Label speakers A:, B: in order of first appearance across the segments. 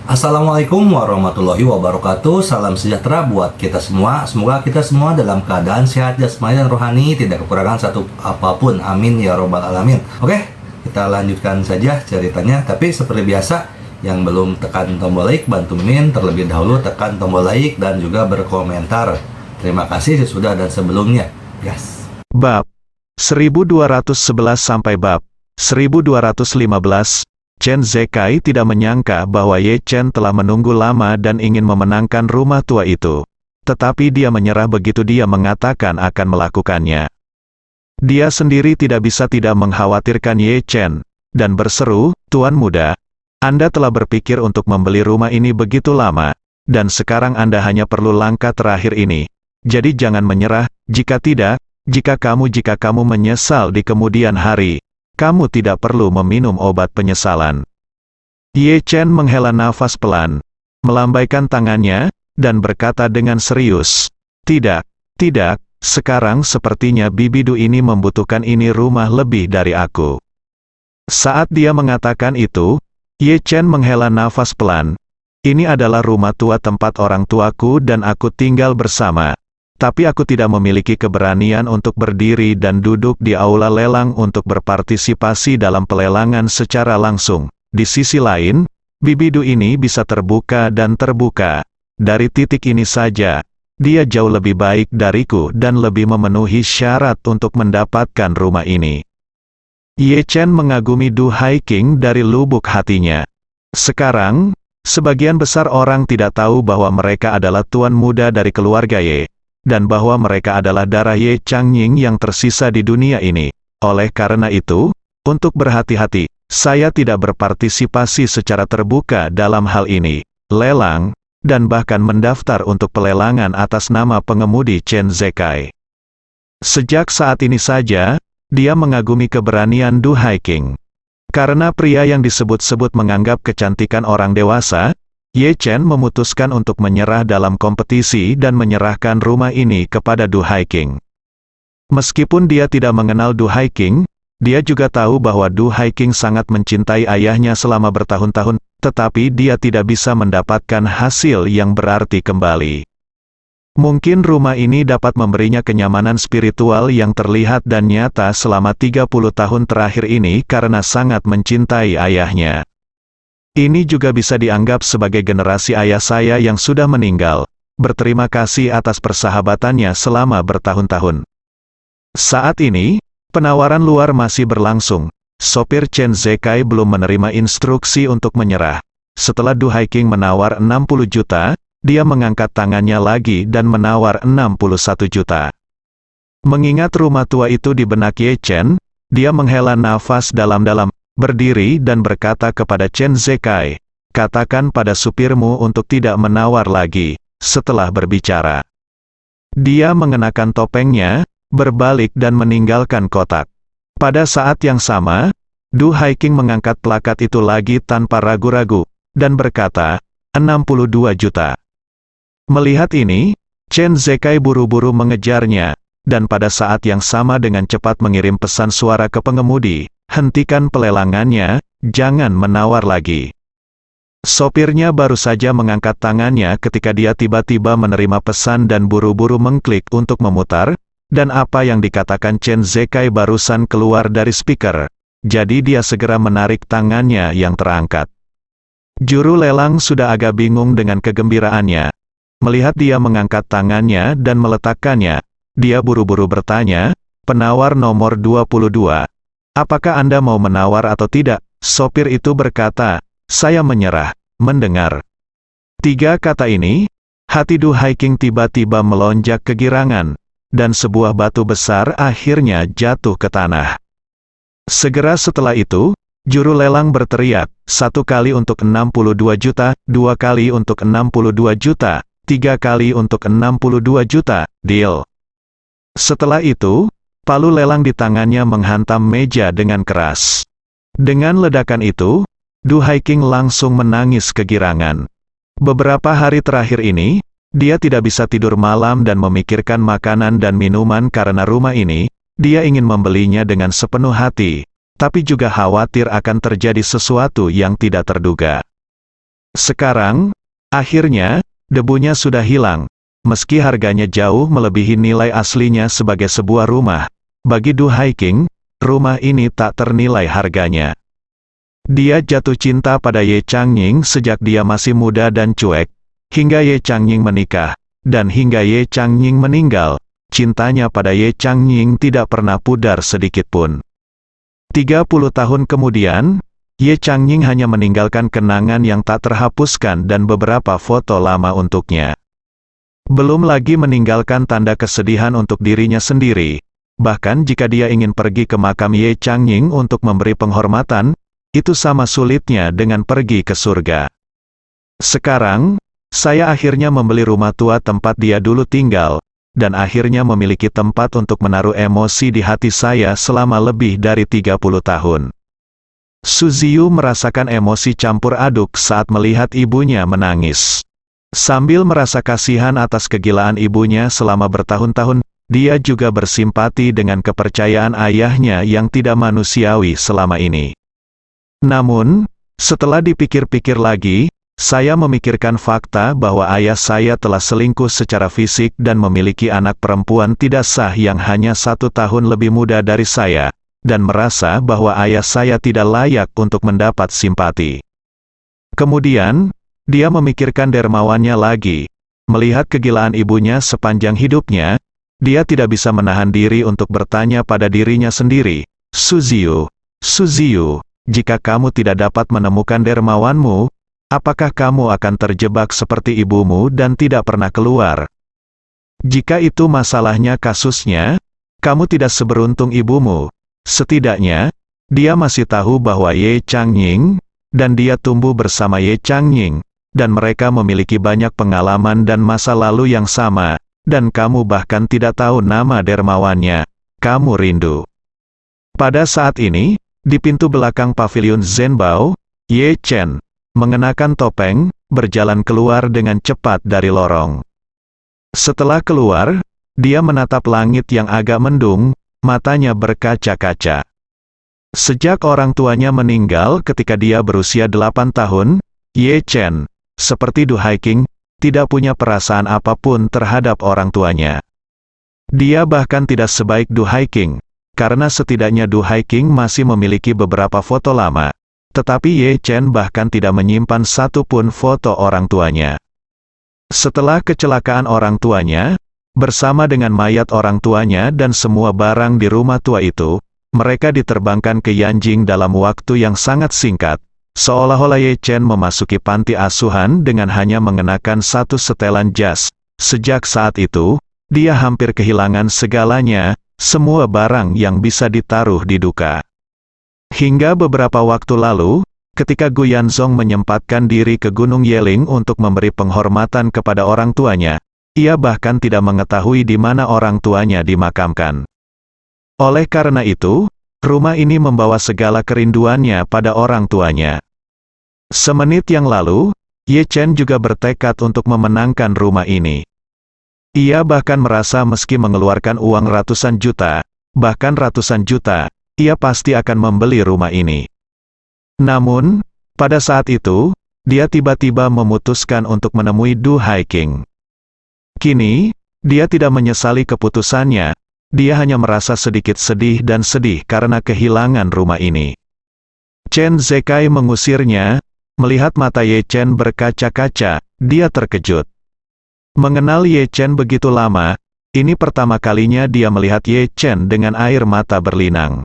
A: Assalamualaikum warahmatullahi wabarakatuh. Salam sejahtera buat kita semua. Semoga kita semua dalam keadaan sehat jasmani dan rohani, tidak kekurangan satu apapun. Amin ya robbal alamin. Oke, kita lanjutkan saja ceritanya. Tapi seperti biasa, yang belum tekan tombol like, bantu Mimin terlebih dahulu tekan tombol like dan juga berkomentar. Terima kasih sesudah dan sebelumnya. Yes.
B: Bab 1211 sampai bab 1215. Chen Zekai tidak menyangka bahwa Ye Chen telah menunggu lama dan ingin memenangkan rumah tua itu. Tetapi dia menyerah begitu dia mengatakan akan melakukannya. Dia sendiri tidak bisa tidak mengkhawatirkan Ye Chen, dan berseru, "Tuan muda, Anda telah berpikir untuk membeli rumah ini begitu lama, dan sekarang Anda hanya perlu langkah terakhir ini. Jadi jangan menyerah, jika tidak, jika kamu menyesal di kemudian hari, kamu tidak perlu meminum obat penyesalan." Ye Chen menghela nafas pelan, melambaikan tangannya, dan berkata dengan serius, "Tidak, tidak, sekarang sepertinya bibidu ini membutuhkan ini rumah lebih dari aku." Saat dia mengatakan itu, Ye Chen menghela nafas pelan. "Ini adalah rumah tua tempat orang tuaku dan aku tinggal bersama. Tapi aku tidak memiliki keberanian untuk berdiri dan duduk di aula lelang untuk berpartisipasi dalam pelelangan secara langsung. Di sisi lain, bibidu ini bisa terbuka dan terbuka. Dari titik ini saja, dia jauh lebih baik dariku dan lebih memenuhi syarat untuk mendapatkan rumah ini." Ye Chen mengagumi Du Haiking dari lubuk hatinya. Sekarang, sebagian besar orang tidak tahu bahwa mereka adalah tuan muda dari keluarga Ye, dan bahwa mereka adalah darah Ye Changying yang tersisa di dunia ini. Oleh karena itu, untuk berhati-hati, saya tidak berpartisipasi secara terbuka dalam hal ini, lelang, dan bahkan mendaftar untuk pelelangan atas nama pengemudi Chen Zekai. Sejak saat ini saja, dia mengagumi keberanian Du Haiking. Karena pria yang disebut-sebut menganggap kecantikan orang dewasa, Ye Chen memutuskan untuk menyerah dalam kompetisi dan menyerahkan rumah ini kepada Du Haiking. Meskipun dia tidak mengenal Du Haiking, dia juga tahu bahwa Du Haiking sangat mencintai ayahnya selama bertahun-tahun, tetapi dia tidak bisa mendapatkan hasil yang berarti kembali. Mungkin rumah ini dapat memberinya kenyamanan spiritual yang terlihat dan nyata selama 30 tahun terakhir ini karena sangat mencintai ayahnya. Ini juga bisa dianggap sebagai generasi ayah saya yang sudah meninggal, berterima kasih atas persahabatannya selama bertahun-tahun. Saat ini, penawaran luar masih berlangsung. Sopir Chen Zekai belum menerima instruksi untuk menyerah. Setelah Du Haiking menawar 60 juta, dia mengangkat tangannya lagi dan menawar 61 juta. Mengingat rumah tua itu di benak Ye Chen, dia menghela nafas dalam-dalam, berdiri dan berkata kepada Chen Zekai, "Katakan pada supirmu untuk tidak menawar lagi." Setelah berbicara, dia mengenakan topengnya, berbalik dan meninggalkan kotak. Pada saat yang sama, Du Haiking mengangkat plakat itu lagi tanpa ragu-ragu, dan berkata, 62 juta. Melihat ini, Chen Zekai buru-buru mengejarnya, dan pada saat yang sama dengan cepat mengirim pesan suara ke pengemudi, "Hentikan pelelangannya, jangan menawar lagi." Sopirnya baru saja mengangkat tangannya ketika dia tiba-tiba menerima pesan dan buru-buru mengklik untuk memutar, dan apa yang dikatakan Chen Zekai barusan keluar dari speaker. Jadi dia segera menarik tangannya yang terangkat. Juru lelang sudah agak bingung dengan kegembiraannya. Melihat dia mengangkat tangannya dan meletakkannya, dia buru-buru bertanya, "Penawar nomor 22. Apakah Anda mau menawar atau tidak?" Sopir itu berkata, "Saya menyerah." Mendengar 3 kata ini, hati Du Haiking tiba-tiba melonjak kegirangan, dan sebuah batu besar akhirnya jatuh ke tanah. Segera setelah itu, juru lelang berteriak, 1 kali untuk 62 juta, 2 kali untuk 62 juta, 3 kali untuk 62 juta, deal. Setelah itu, palu lelang di tangannya menghantam meja dengan keras. Dengan ledakan itu, Du Haiking langsung menangis kegirangan. Beberapa hari terakhir ini, dia tidak bisa tidur malam dan memikirkan makanan dan minuman karena rumah ini, dia ingin membelinya dengan sepenuh hati, tapi juga khawatir akan terjadi sesuatu yang tidak terduga. Sekarang, akhirnya, debunya sudah hilang. Meski harganya jauh melebihi nilai aslinya sebagai sebuah rumah, bagi Du Haiking, rumah ini tak ternilai harganya. Dia jatuh cinta pada Ye Changying sejak dia masih muda dan cuek, hingga Ye Changying menikah, dan hingga Ye Changying meninggal, cintanya pada Ye Changying tidak pernah pudar sedikitpun. 30 tahun kemudian, Ye Changying hanya meninggalkan kenangan yang tak terhapuskan dan beberapa foto lama untuknya. Belum lagi meninggalkan tanda kesedihan untuk dirinya sendiri. Bahkan jika dia ingin pergi ke makam Ye Changying untuk memberi penghormatan, itu sama sulitnya dengan pergi ke surga. Sekarang, saya akhirnya membeli rumah tua tempat dia dulu tinggal, dan akhirnya memiliki tempat untuk menaruh emosi di hati saya selama lebih dari 30 tahun. Su Ziyu merasakan emosi campur aduk saat melihat ibunya menangis. Sambil merasa kasihan atas kegilaan ibunya selama bertahun-tahun, dia juga bersimpati dengan kepercayaan ayahnya yang tidak manusiawi selama ini. Namun, setelah dipikir-pikir lagi, saya memikirkan fakta bahwa ayah saya telah selingkuh secara fisik dan memiliki anak perempuan tidak sah yang hanya 1 tahun lebih muda dari saya, dan merasa bahwa ayah saya tidak layak untuk mendapat simpati. Kemudian, dia memikirkan dermawannya lagi. Melihat kegilaan ibunya sepanjang hidupnya, dia tidak bisa menahan diri untuk bertanya pada dirinya sendiri, Su Ziyu, jika kamu tidak dapat menemukan dermawanmu, apakah kamu akan terjebak seperti ibumu dan tidak pernah keluar? Jika itu masalahnya kasusnya, kamu tidak seberuntung ibumu. Setidaknya, dia masih tahu bahwa Ye Changying, dan dia tumbuh bersama Ye Changying, dan mereka memiliki banyak pengalaman dan masa lalu yang sama, dan kamu bahkan tidak tahu nama dermawannya. Kamu rindu. Pada saat ini, di pintu belakang pavilion Zhenbao, Ye Chen, mengenakan topeng, berjalan keluar dengan cepat dari lorong. Setelah keluar, dia menatap langit yang agak mendung, matanya berkaca-kaca. Sejak orang tuanya meninggal ketika dia berusia 8 tahun, Ye Chen, seperti Du Haiking, tidak punya perasaan apapun terhadap orang tuanya. Dia bahkan tidak sebaik Du Haiking, karena setidaknya Du Haiking masih memiliki beberapa foto lama, tetapi Ye Chen bahkan tidak menyimpan satu pun foto orang tuanya. Setelah kecelakaan orang tuanya, bersama dengan mayat orang tuanya dan semua barang di rumah tua itu, mereka diterbangkan ke Yanjing dalam waktu yang sangat singkat. Seolah-olah Ye Chen memasuki panti asuhan dengan hanya mengenakan satu setelan jas. Sejak saat itu, dia hampir kehilangan segalanya, semua barang yang bisa ditaruh di duka. Hingga beberapa waktu lalu, ketika Gu Yanzong menyempatkan diri ke Gunung Yeling untuk memberi penghormatan kepada orang tuanya, ia bahkan tidak mengetahui di mana orang tuanya dimakamkan. Oleh karena itu, rumah ini membawa segala kerinduannya pada orang tuanya. Semenit yang lalu, Ye Chen juga bertekad untuk memenangkan rumah ini. Ia bahkan merasa meski mengeluarkan uang ratusan juta, bahkan ratusan juta, ia pasti akan membeli rumah ini. Namun, pada saat itu, dia tiba-tiba memutuskan untuk menemui Du Haiking. Kini, dia tidak menyesali keputusannya. Dia hanya merasa sedikit sedih dan sedih karena kehilangan rumah ini. Chen Zekai mengusirnya, melihat mata Ye Chen berkaca-kaca, dia terkejut. Mengenal Ye Chen begitu lama, ini pertama kalinya dia melihat Ye Chen dengan air mata berlinang.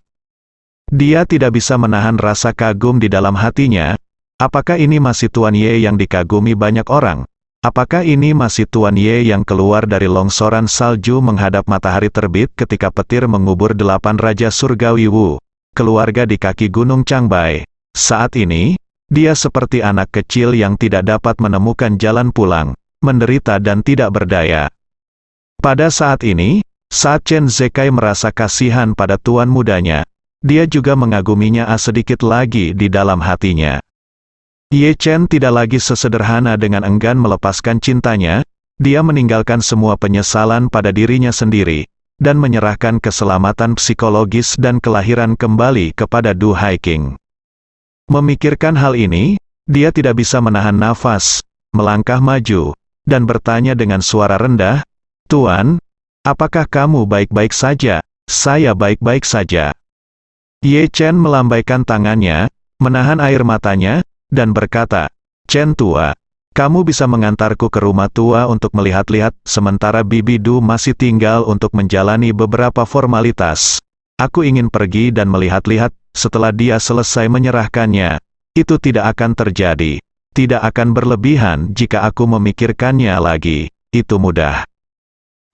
B: Dia tidak bisa menahan rasa kagum di dalam hatinya. Apakah ini masih Tuan Ye yang dikagumi banyak orang? Apakah ini masih Tuan Ye yang keluar dari longsoran salju menghadap matahari terbit ketika petir mengubur 8 Raja Surgawi Wu, keluarga di kaki Gunung Changbai? Saat ini, dia seperti anak kecil yang tidak dapat menemukan jalan pulang, menderita dan tidak berdaya. Pada saat ini, saat Chen Zekai merasa kasihan pada tuan mudanya, dia juga mengaguminya sedikit lagi di dalam hatinya. Ye Chen tidak lagi sesederhana dengan enggan melepaskan cintanya, dia meninggalkan semua penyesalan pada dirinya sendiri, dan menyerahkan keselamatan psikologis dan kelahiran kembali kepada Du Haiking. Memikirkan hal ini, Dia tidak bisa menahan nafas, melangkah maju, dan bertanya dengan suara rendah, "Tuan, apakah kamu baik-baik saja?" "Saya baik-baik saja." Ye Chen melambaikan tangannya, menahan air matanya, dan berkata, "Chen tua, kamu bisa mengantarku ke rumah tua untuk melihat-lihat, sementara Bibi Du masih tinggal untuk menjalani beberapa formalitas. Aku ingin pergi dan melihat-lihat, setelah dia selesai menyerahkannya. Itu tidak akan terjadi. Tidak akan berlebihan jika aku memikirkannya lagi. Itu mudah."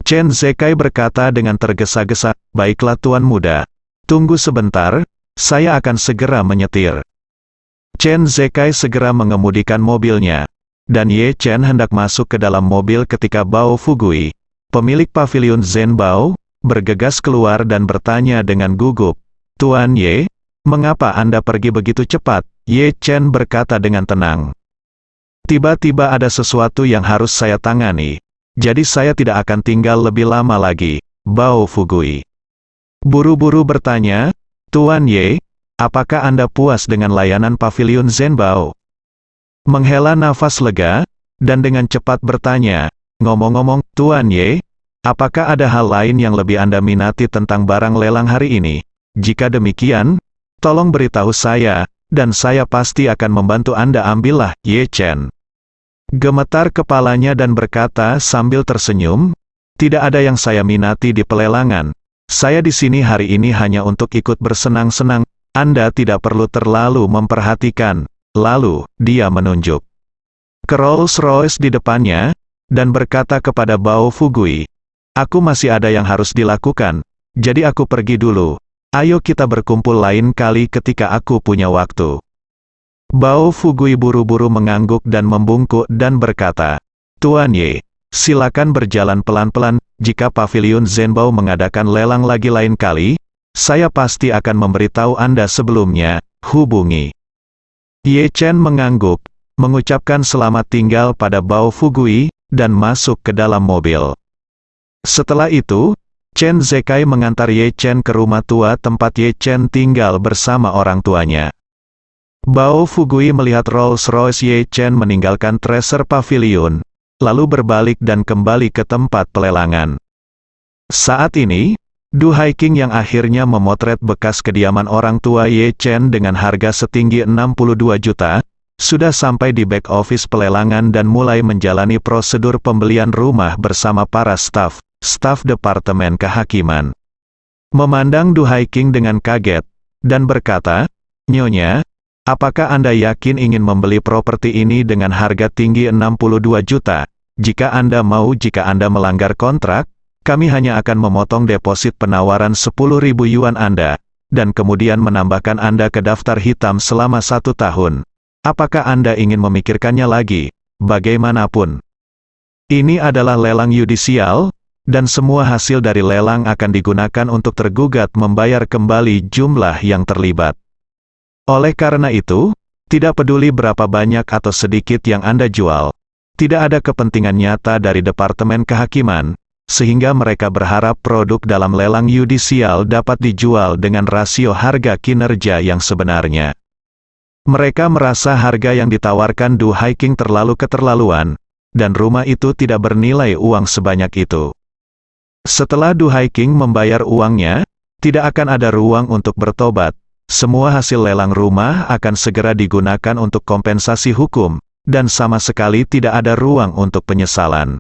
B: Chen Zekai berkata dengan tergesa-gesa, "Baiklah Tuan Muda. Tunggu sebentar, saya akan segera menyetir." Chen Zekai segera mengemudikan mobilnya, dan Ye Chen hendak masuk ke dalam mobil ketika Bao Fugui, pemilik pavilion Zhenbao, bergegas keluar dan bertanya dengan gugup, "Tuan Ye, mengapa Anda pergi begitu cepat?" Ye Chen berkata dengan tenang, "Tiba-tiba ada sesuatu yang harus saya tangani, jadi saya tidak akan tinggal lebih lama lagi." Bao Fugui buru-buru bertanya, "Tuan Ye, apakah Anda puas dengan layanan pavilion Zhenbao?" Menghela nafas lega, dan dengan cepat bertanya, "Ngomong-ngomong, Tuan Ye, apakah ada hal lain yang lebih Anda minati tentang barang lelang hari ini? Jika demikian, tolong beritahu saya, dan saya pasti akan membantu Anda." "Ambillah." Ye Chen gemetar kepalanya dan berkata sambil tersenyum, "Tidak ada yang saya minati di pelelangan. Saya di sini hari ini hanya untuk ikut bersenang-senang. Anda tidak perlu terlalu memperhatikan." Lalu, dia menunjuk ke Rolls-Royce di depannya, dan berkata kepada Bao Fugui, "Aku masih ada yang harus dilakukan, jadi aku pergi dulu. Ayo kita berkumpul lain kali ketika aku punya waktu." Bao Fugui buru-buru mengangguk dan membungkuk dan berkata, "Tuan Ye, silakan berjalan pelan-pelan. Jika pavilion Zhenbao mengadakan lelang lagi lain kali, saya pasti akan memberitahu Anda sebelumnya. Hubungi." Ye Chen mengangguk, mengucapkan selamat tinggal pada Bao Fugui, dan masuk ke dalam mobil. Setelah itu, Chen Zekai mengantar Ye Chen ke rumah tua tempat Ye Chen tinggal bersama orang tuanya. Bao Fugui melihat Rolls-Royce Ye Chen meninggalkan Treasure Pavilion, lalu berbalik dan kembali ke tempat pelelangan. Saat ini, Du Haiking yang akhirnya memotret bekas kediaman orang tua Ye Chen dengan harga setinggi 62 juta, sudah sampai di back office pelelangan dan mulai menjalani prosedur pembelian rumah bersama para staf Departemen Kehakiman. Memandang Du Haiking dengan kaget, dan berkata, "Nyonya, apakah Anda yakin ingin membeli properti ini dengan harga tinggi 62 juta? Jika Anda melanggar kontrak, kami hanya akan memotong deposit penawaran 10.000 yuan Anda, dan kemudian menambahkan Anda ke daftar hitam selama 1 tahun. Apakah Anda ingin memikirkannya lagi? Bagaimanapun, ini adalah lelang yudisial, dan semua hasil dari lelang akan digunakan untuk tergugat membayar kembali jumlah yang terlibat. Oleh karena itu, tidak peduli berapa banyak atau sedikit yang Anda jual, tidak ada kepentingan nyata dari Departemen Kehakiman, sehingga mereka berharap produk dalam lelang yudisial dapat dijual dengan rasio harga kinerja yang sebenarnya. Mereka merasa harga yang ditawarkan Du Haiking terlalu keterlaluan, dan rumah itu tidak bernilai uang sebanyak itu. Setelah Du Haiking membayar uangnya, tidak akan ada ruang untuk bertobat. Semua hasil lelang rumah akan segera digunakan untuk kompensasi hukum, dan sama sekali tidak ada ruang untuk penyesalan.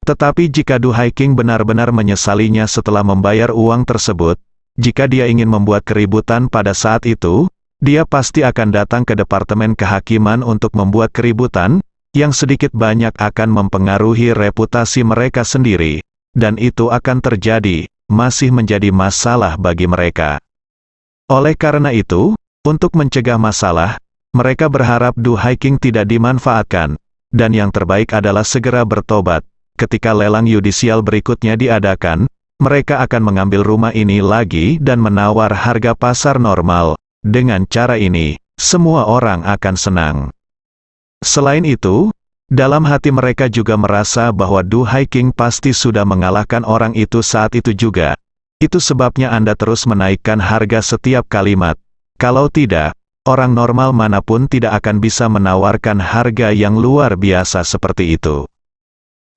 B: Tetapi jika Du Haiking benar-benar menyesalinya setelah membayar uang tersebut, jika dia ingin membuat keributan pada saat itu, dia pasti akan datang ke Departemen Kehakiman untuk membuat keributan, yang sedikit banyak akan mempengaruhi reputasi mereka sendiri, dan itu akan terjadi, masih menjadi masalah bagi mereka. Oleh karena itu, untuk mencegah masalah, mereka berharap Du Haiking tidak dimanfaatkan, dan yang terbaik adalah segera bertobat. Ketika lelang yudisial berikutnya diadakan, mereka akan mengambil rumah ini lagi dan menawar harga pasar normal. Dengan cara ini, semua orang akan senang. Selain itu, dalam hati mereka juga merasa bahwa Du Haiking pasti sudah mengalahkan orang itu saat itu juga. Itu sebabnya Anda terus menaikkan harga setiap kalimat. Kalau tidak, orang normal manapun tidak akan bisa menawarkan harga yang luar biasa seperti itu.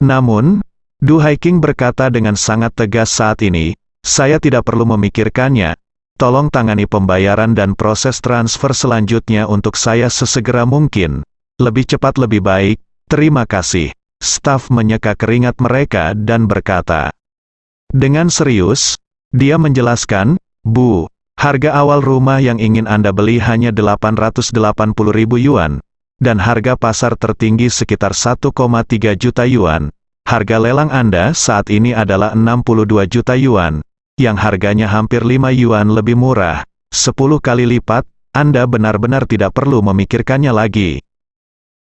B: Namun, Du Haiking berkata dengan sangat tegas saat ini, saya tidak perlu memikirkannya, tolong tangani pembayaran dan proses transfer selanjutnya untuk saya sesegera mungkin. Lebih cepat lebih baik, terima kasih. Staf menyeka keringat mereka dan berkata. Dengan serius, dia menjelaskan, Bu, harga awal rumah yang ingin Anda beli hanya 880.000 yuan, dan harga pasar tertinggi sekitar 1,3 juta yuan. Harga lelang Anda saat ini adalah 62 juta yuan, yang harganya hampir 5 yuan lebih murah, 10 kali lipat. Anda benar-benar tidak perlu memikirkannya lagi.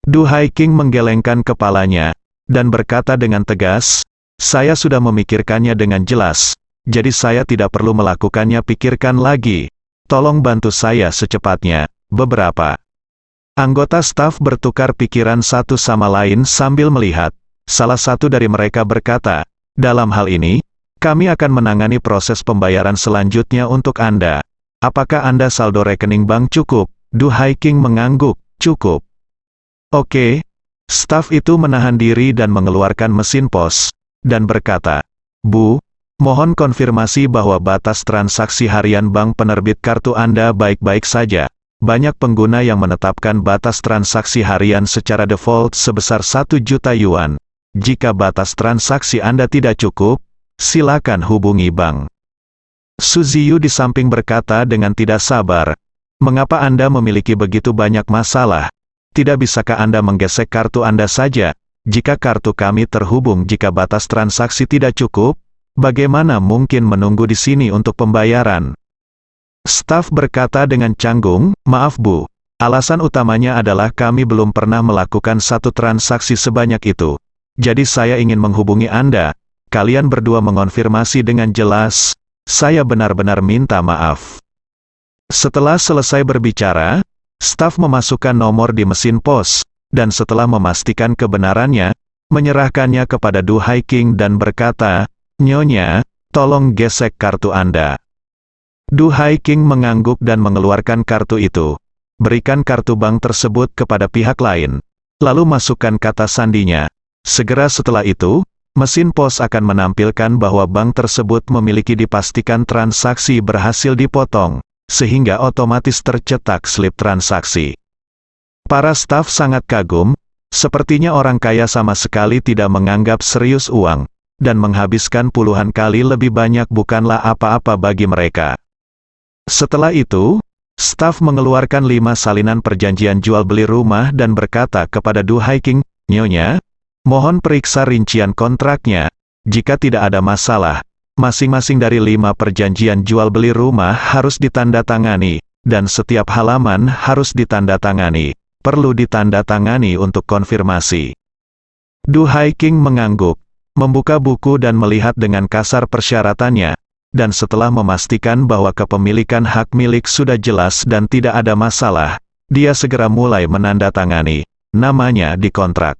B: Du Haiking menggelengkan kepalanya, dan berkata dengan tegas, saya sudah memikirkannya dengan jelas. Jadi saya tidak perlu melakukannya, pikirkan lagi. Tolong bantu saya secepatnya. Beberapa anggota staf bertukar pikiran satu sama lain sambil melihat. Salah satu dari mereka berkata, dalam hal ini, kami akan menangani proses pembayaran selanjutnya untuk Anda. Apakah Anda saldo rekening bank cukup? Du Haiking mengangguk, cukup. Oke. Staf itu menahan diri dan mengeluarkan mesin pos, dan berkata, Bu, mohon konfirmasi bahwa batas transaksi harian bank penerbit kartu Anda baik-baik saja. Banyak pengguna yang menetapkan batas transaksi harian secara default sebesar 1 juta yuan. Jika batas transaksi Anda tidak cukup, silakan hubungi bank. Su Ziyu di samping berkata dengan tidak sabar, mengapa Anda memiliki begitu banyak masalah? Tidak bisakah Anda menggesek kartu Anda saja? Jika kartu kami terhubung, jika batas transaksi tidak cukup, bagaimana mungkin menunggu di sini untuk pembayaran? Staf berkata dengan canggung, maaf Bu, alasan utamanya adalah kami belum pernah melakukan satu transaksi sebanyak itu. Jadi saya ingin menghubungi Anda. Kalian berdua mengonfirmasi dengan jelas. Saya benar-benar minta maaf. Setelah selesai berbicara, staf memasukkan nomor di mesin pos, dan setelah memastikan kebenarannya, menyerahkannya kepada Du Haiking dan berkata, Nyonya, tolong gesek kartu Anda. Du Haiking mengangguk dan mengeluarkan kartu itu. Berikan kartu bank tersebut kepada pihak lain. Lalu masukkan kata sandinya. Segera setelah itu, mesin pos akan menampilkan bahwa bank tersebut memiliki dipastikan transaksi berhasil dipotong, sehingga otomatis tercetak slip transaksi. Para staf sangat kagum, sepertinya orang kaya sama sekali tidak menganggap serius uang, dan menghabiskan puluhan kali lebih banyak bukanlah apa-apa bagi mereka. Setelah itu, staf mengeluarkan 5 salinan perjanjian jual beli rumah dan berkata kepada Du Haiking, Nyonya, mohon periksa rincian kontraknya. Jika tidak ada masalah, masing-masing dari 5 perjanjian jual beli rumah harus ditandatangani, dan setiap halaman harus ditandatangani. Perlu ditandatangani untuk konfirmasi. Du Haiking mengangguk, membuka buku dan melihat dengan kasar persyaratannya, dan setelah memastikan bahwa kepemilikan hak milik sudah jelas dan tidak ada masalah, dia segera mulai menandatangani namanya di kontrak.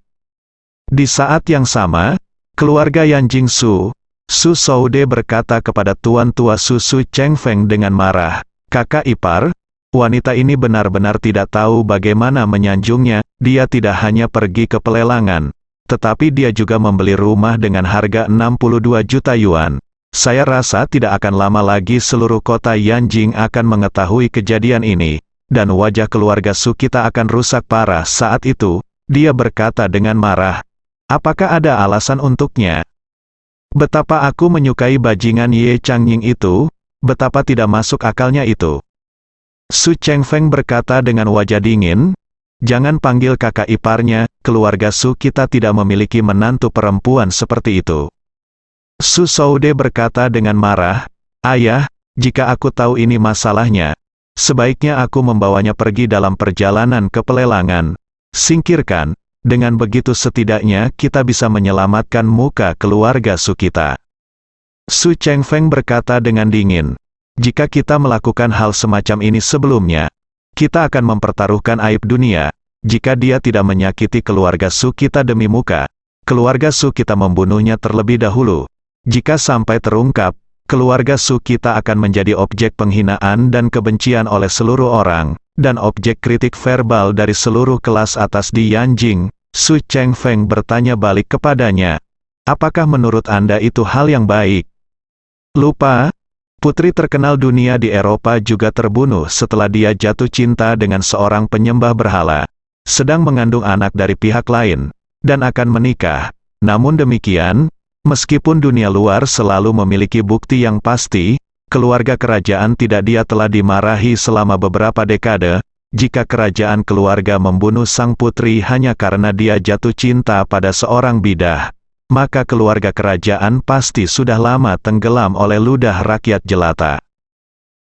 B: Di saat yang sama, keluarga Yan Jingsu, Su Soude berkata kepada Tuan Tua Su Cheng Feng dengan marah, kakak ipar, wanita ini benar-benar tidak tahu bagaimana menyanjungnya. Dia tidak hanya pergi ke pelelangan, tetapi dia juga membeli rumah dengan harga 62 juta yuan. Saya rasa tidak akan lama lagi seluruh kota Yanjing akan mengetahui kejadian ini, dan wajah keluarga Su kita akan rusak parah. Saat itu, dia berkata dengan marah, apakah ada alasan untuknya? Betapa aku menyukai bajingan Ye Changying itu, betapa tidak masuk akalnya itu. Su Cheng Feng berkata dengan wajah dingin, jangan panggil kakak iparnya, keluarga Su kita tidak memiliki menantu perempuan seperti itu. Su Soude berkata dengan marah, ayah, jika aku tahu ini masalahnya, sebaiknya aku membawanya pergi dalam perjalanan ke pelelangan. Singkirkan, dengan begitu setidaknya kita bisa menyelamatkan muka keluarga Su kita. Su Cheng Feng berkata dengan dingin, jika kita melakukan hal semacam ini sebelumnya, kita akan mempertaruhkan aib dunia. Jika dia tidak menyakiti keluarga Su kita demi muka, keluarga Su kita membunuhnya terlebih dahulu. Jika sampai terungkap, keluarga Su kita akan menjadi objek penghinaan dan kebencian oleh seluruh orang. dan objek kritik verbal dari seluruh kelas atas di Yanjing, Su Chengfeng bertanya balik kepadanya. Apakah menurut Anda itu hal yang baik? Lupa, putri terkenal dunia di Eropa juga terbunuh setelah dia jatuh cinta dengan seorang penyembah berhala, sedang mengandung anak dari pihak lain, dan akan menikah. Namun demikian, meskipun dunia luar selalu memiliki bukti yang pasti, keluarga kerajaan tidak dia telah dimarahi selama beberapa dekade, jika kerajaan keluarga membunuh sang putri hanya karena dia jatuh cinta pada seorang bidah, maka keluarga kerajaan pasti sudah lama tenggelam oleh ludah rakyat jelata.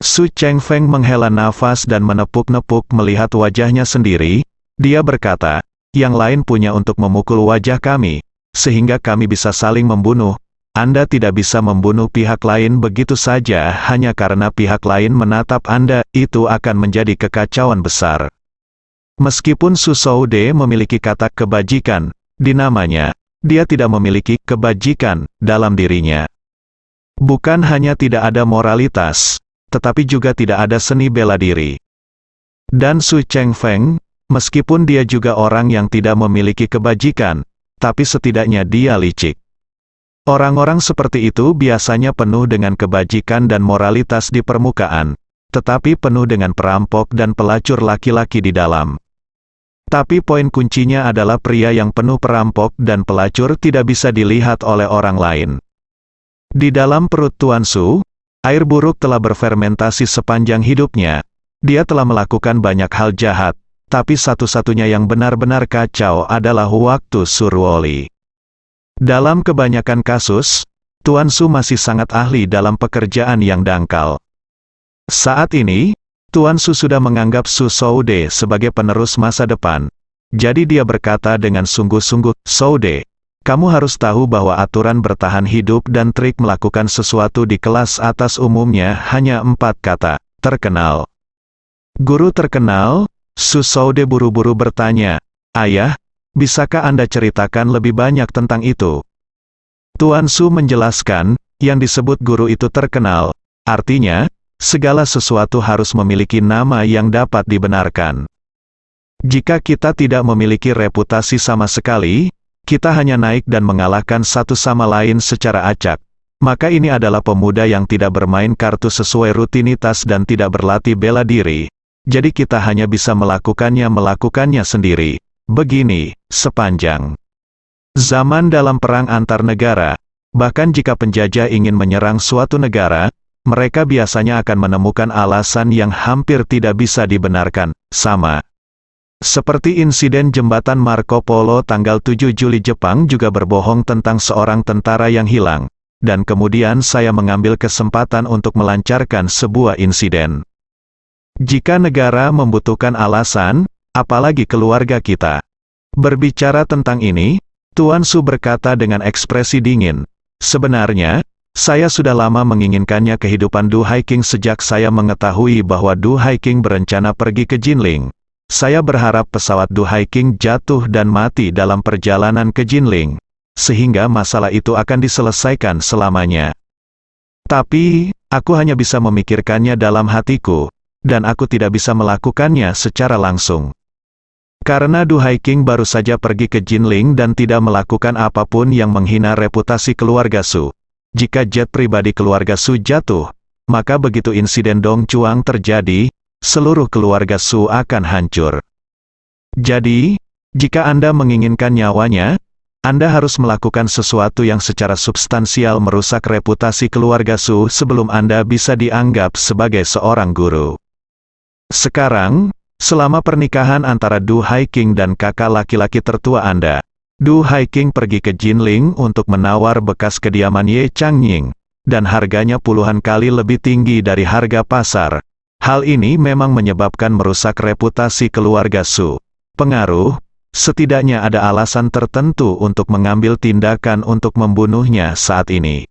B: Su Chengfeng menghela nafas dan menepuk-nepuk melihat wajahnya sendiri. Dia berkata, yang lain punya untuk memukul wajah kami, sehingga kami bisa saling membunuh. Anda tidak bisa membunuh pihak lain begitu saja hanya karena pihak lain menatap Anda, itu akan menjadi kekacauan besar. Meskipun Su Soude memiliki kata kebajikan di namanya, dia tidak memiliki kebajikan dalam dirinya. Bukan hanya tidak ada moralitas, tetapi juga tidak ada seni bela diri. Dan Su Chengfeng, meskipun dia juga orang yang tidak memiliki kebajikan, tapi setidaknya dia licik. Orang-orang seperti itu biasanya penuh dengan kebajikan dan moralitas di permukaan, tetapi penuh dengan perampok dan pelacur laki-laki di dalam. Tapi poin kuncinya adalah pria yang penuh perampok dan pelacur tidak bisa dilihat oleh orang lain. Di dalam perut Tuan Su, air buruk telah berfermentasi sepanjang hidupnya. Dia telah melakukan banyak hal jahat, tapi satu-satunya yang benar-benar kacau adalah waktu Surwoli. Dalam kebanyakan kasus, Tuan Su masih sangat ahli dalam pekerjaan yang dangkal. Saat ini, Tuan Su sudah menganggap Su Soude sebagai penerus masa depan. Jadi dia berkata dengan sungguh-sungguh, Soude, kamu harus tahu bahwa aturan bertahan hidup dan trik melakukan sesuatu di kelas atas umumnya hanya 4 kata, terkenal. Guru terkenal? Su Soude buru-buru bertanya, Ayah, bisakah Anda ceritakan lebih banyak tentang itu? Tuan Su menjelaskan, yang disebut guru itu terkenal, artinya, segala sesuatu harus memiliki nama yang dapat dibenarkan. Jika kita tidak memiliki reputasi sama sekali, kita hanya naik dan mengalahkan satu sama lain secara acak, maka ini adalah pemuda yang tidak bermain kartu sesuai rutinitas dan tidak berlatih bela diri, jadi kita hanya bisa melakukannya sendiri. Begini, sepanjang zaman dalam perang antar negara, bahkan jika penjajah ingin menyerang suatu negara, mereka biasanya akan menemukan alasan yang hampir tidak bisa dibenarkan, sama seperti insiden jembatan Marco Polo tanggal 7 Juli. Jepang juga berbohong tentang seorang tentara yang hilang, dan kemudian saya mengambil kesempatan untuk melancarkan sebuah insiden. Jika negara membutuhkan alasan, apalagi keluarga kita. Berbicara tentang ini, Tuan Su berkata dengan ekspresi dingin, sebenarnya, saya sudah lama menginginkannya kehidupan Du Haiking sejak saya mengetahui bahwa Du Haiking berencana pergi ke Jinling. Saya berharap pesawat Du Haiking jatuh dan mati dalam perjalanan ke Jinling, sehingga masalah itu akan diselesaikan selamanya. Tapi, aku hanya bisa memikirkannya dalam hatiku, dan aku tidak bisa melakukannya secara langsung. Karena Du Haiking baru saja pergi ke Jinling dan tidak melakukan apapun yang menghina reputasi keluarga Su. Jika jet pribadi keluarga Su jatuh, maka begitu insiden Dong Chuang terjadi, seluruh keluarga Su akan hancur. Jadi, jika Anda menginginkan nyawanya, Anda harus melakukan sesuatu yang secara substansial merusak reputasi keluarga Su sebelum Anda bisa dianggap sebagai seorang guru. Sekarang, selama pernikahan antara Du Haiking dan kakak laki-laki tertua Anda, Du Haiking pergi ke Jinling untuk menawar bekas kediaman Ye Changying, dan harganya puluhan kali lebih tinggi dari harga pasar. Hal ini memang menyebabkan merusak reputasi keluarga Su. Pengaruh, setidaknya ada alasan tertentu untuk mengambil tindakan untuk membunuhnya saat ini.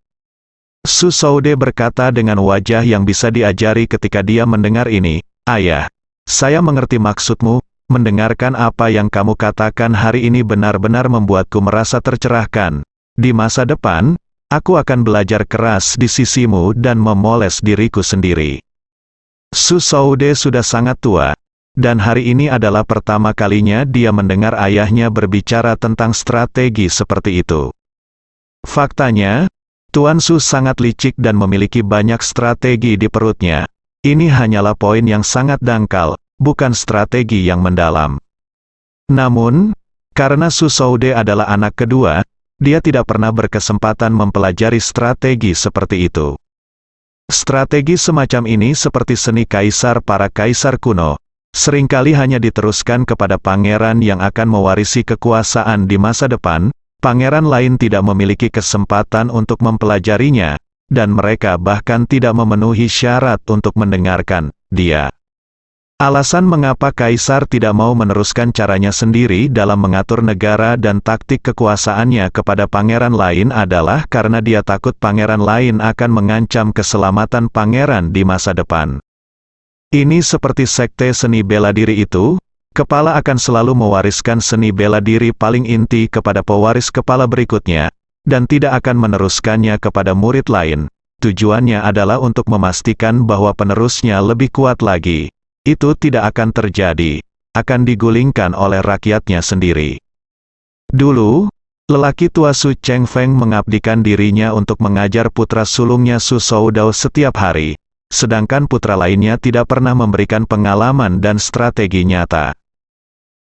B: Su Soude berkata dengan wajah yang bisa diajari ketika dia mendengar ini, Ayah, saya mengerti maksudmu, mendengarkan apa yang kamu katakan hari ini benar-benar membuatku merasa tercerahkan. Di masa depan, aku akan belajar keras di sisimu dan memoles diriku sendiri. Su Soude sudah sangat tua, dan hari ini adalah pertama kalinya dia mendengar ayahnya berbicara tentang strategi seperti itu. Faktanya, Tuan Su sangat licik dan memiliki banyak strategi di perutnya. Ini hanyalah poin yang sangat dangkal, bukan strategi yang mendalam. Namun, karena Su Soude adalah anak kedua, dia tidak pernah berkesempatan mempelajari strategi seperti itu. Strategi semacam ini seperti seni kaisar para kaisar kuno, seringkali hanya diteruskan kepada pangeran yang akan mewarisi kekuasaan di masa depan. Pangeran lain tidak memiliki kesempatan untuk mempelajarinya, dan mereka bahkan tidak memenuhi syarat untuk mendengarkan dia. Alasan mengapa kaisar tidak mau meneruskan caranya sendiri dalam mengatur negara dan taktik kekuasaannya kepada pangeran lain adalah karena dia takut pangeran lain akan mengancam keselamatan pangeran di masa depan. Ini seperti sekte seni bela diri itu. Kepala akan selalu mewariskan seni bela diri paling inti kepada pewaris kepala berikutnya, dan tidak akan meneruskannya kepada murid lain. Tujuannya adalah untuk memastikan bahwa penerusnya lebih kuat lagi. Itu tidak akan terjadi, akan digulingkan oleh rakyatnya sendiri. Dulu, lelaki tua Su Chengfeng mengabdikan dirinya untuk mengajar putra sulungnya Su Soudao setiap hari, sedangkan putra lainnya tidak pernah memberikan pengalaman dan strategi nyata.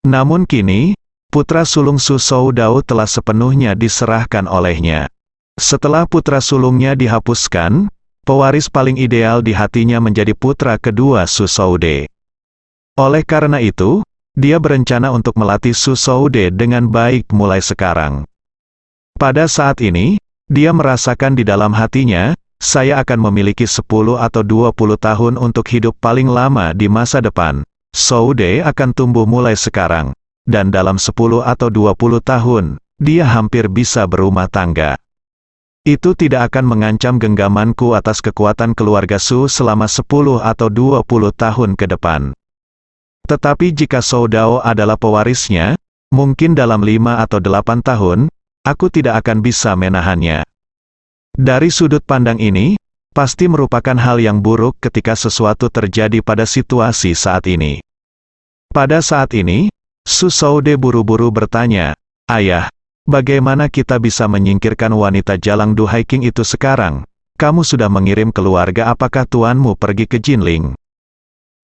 B: Namun kini, putra sulung Su Soudao telah sepenuhnya diserahkan olehnya. Setelah putra sulungnya dihapuskan, pewaris paling ideal di hatinya menjadi putra kedua Su Soude. Oleh karena itu, dia berencana untuk melatih Su Soude dengan baik mulai sekarang. Pada saat ini, dia merasakan di dalam hatinya, saya akan memiliki 10 atau 20 tahun untuk hidup paling lama di masa depan. Soude akan tumbuh mulai sekarang, dan dalam 10 atau 20 tahun, dia hampir bisa berumah tangga. Itu tidak akan mengancam genggamanku atas kekuatan keluarga Su selama 10 atau 20 tahun ke depan. Tetapi jika Soudao adalah pewarisnya, mungkin dalam 5 atau 8 tahun, aku tidak akan bisa menahannya. Dari sudut pandang ini, pasti merupakan hal yang buruk ketika sesuatu terjadi pada situasi saat ini. Pada saat ini, Su Soude buru-buru bertanya, "Ayah, bagaimana kita bisa menyingkirkan wanita jalang Du Haiking itu sekarang? Kamu sudah mengirim keluarga, apakah tuanmu pergi ke Jinling?"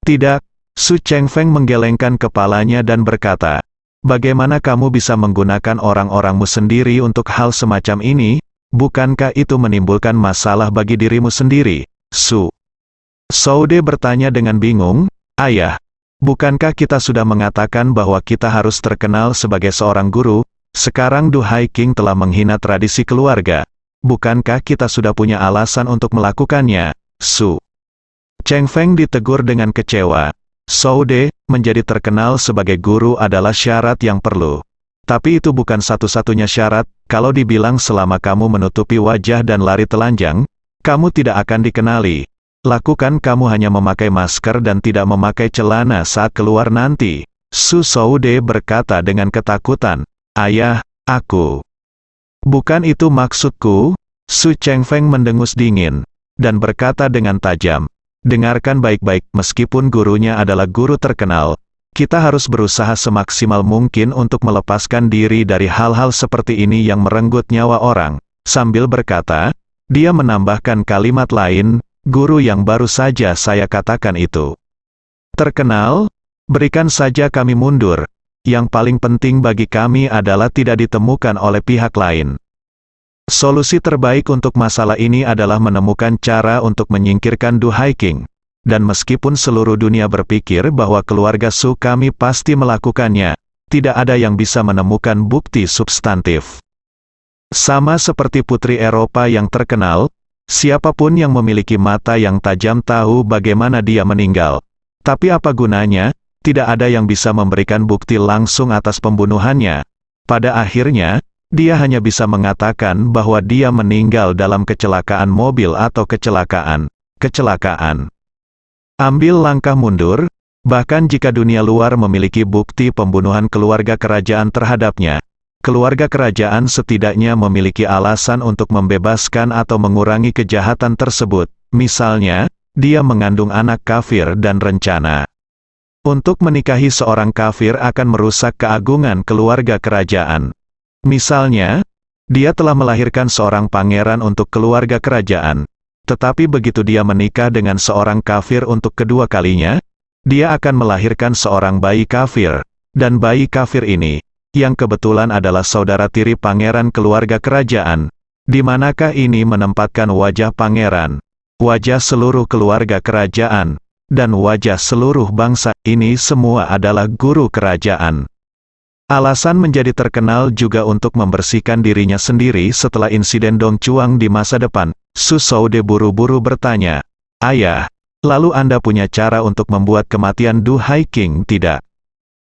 B: "Tidak." Su Chengfeng menggelengkan kepalanya dan berkata, "Bagaimana kamu bisa menggunakan orang-orangmu sendiri untuk hal semacam ini? Bukankah itu menimbulkan masalah bagi dirimu sendiri?" Su Soude bertanya dengan bingung, "Ayah, bukankah kita sudah mengatakan bahwa kita harus terkenal sebagai seorang guru? Sekarang Du Haiking telah menghina tradisi keluarga. Bukankah kita sudah punya alasan untuk melakukannya?" Su Chengfeng ditegur dengan kecewa. "Soude, menjadi terkenal sebagai guru adalah syarat yang perlu. Tapi itu bukan satu-satunya syarat. Kalau dibilang selama kamu menutupi wajah dan lari telanjang, kamu tidak akan dikenali. Lakukan kamu hanya memakai masker dan tidak memakai celana saat keluar nanti." Su Soude berkata dengan ketakutan, "Ayah, aku..." "Bukan itu maksudku." Su Chengfeng mendengus dingin, dan berkata dengan tajam, "Dengarkan baik-baik, meskipun gurunya adalah guru terkenal, kita harus berusaha semaksimal mungkin untuk melepaskan diri dari hal-hal seperti ini yang merenggut nyawa orang." Sambil berkata, dia menambahkan kalimat lain, "Guru yang baru saja saya katakan itu terkenal, berikan saja kami mundur. Yang paling penting bagi kami adalah tidak ditemukan oleh pihak lain. Solusi terbaik untuk masalah ini adalah menemukan cara untuk menyingkirkan Du Haiking. Dan meskipun seluruh dunia berpikir bahwa keluarga Su kami pasti melakukannya, tidak ada yang bisa menemukan bukti substantif. Sama seperti putri Eropa yang terkenal, siapapun yang memiliki mata yang tajam tahu bagaimana dia meninggal. Tapi apa gunanya? Tidak ada yang bisa memberikan bukti langsung atas pembunuhannya. Pada akhirnya, dia hanya bisa mengatakan bahwa dia meninggal dalam kecelakaan mobil atau kecelakaan. Ambil langkah mundur, bahkan jika dunia luar memiliki bukti pembunuhan keluarga kerajaan terhadapnya. Keluarga kerajaan setidaknya memiliki alasan untuk membebaskan atau mengurangi kejahatan tersebut, misalnya, dia mengandung anak kafir dan rencana Untuk menikahi seorang kafir akan merusak keagungan keluarga kerajaan. Misalnya, dia telah melahirkan seorang pangeran untuk keluarga kerajaan. Tetapi begitu dia menikah dengan seorang kafir untuk kedua kalinya, dia akan melahirkan seorang bayi kafir. Dan bayi kafir ini, yang kebetulan adalah saudara tiri pangeran keluarga kerajaan, di manakah ini menempatkan wajah pangeran, wajah seluruh keluarga kerajaan, dan wajah seluruh bangsa, ini semua adalah guru kerajaan. Alasan menjadi terkenal juga untuk membersihkan dirinya sendiri setelah insiden Dong Chuang di masa depan. Su Zhoude buru-buru bertanya, "Ayah, lalu Anda punya cara untuk membuat kematian Du Haiking tidak?"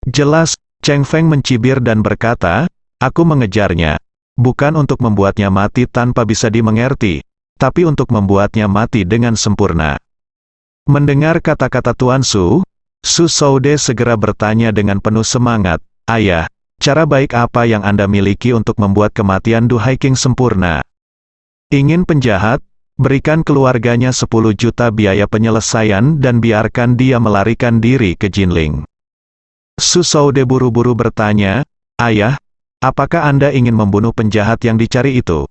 B: Jelas, Cheng Feng mencibir dan berkata, "Aku mengejarnya, bukan untuk membuatnya mati tanpa bisa dimengerti, tapi untuk membuatnya mati dengan sempurna." Mendengar kata-kata Tuan Su Zhoude segera bertanya dengan penuh semangat, "Ayah, cara baik apa yang Anda miliki untuk membuat kematian Du Haiking sempurna?" Ingin penjahat? Berikan keluarganya 10 juta biaya penyelesaian dan biarkan dia melarikan diri ke Jinling. Su Zhoude buru-buru bertanya, "Ayah, apakah Anda ingin membunuh penjahat yang dicari itu?"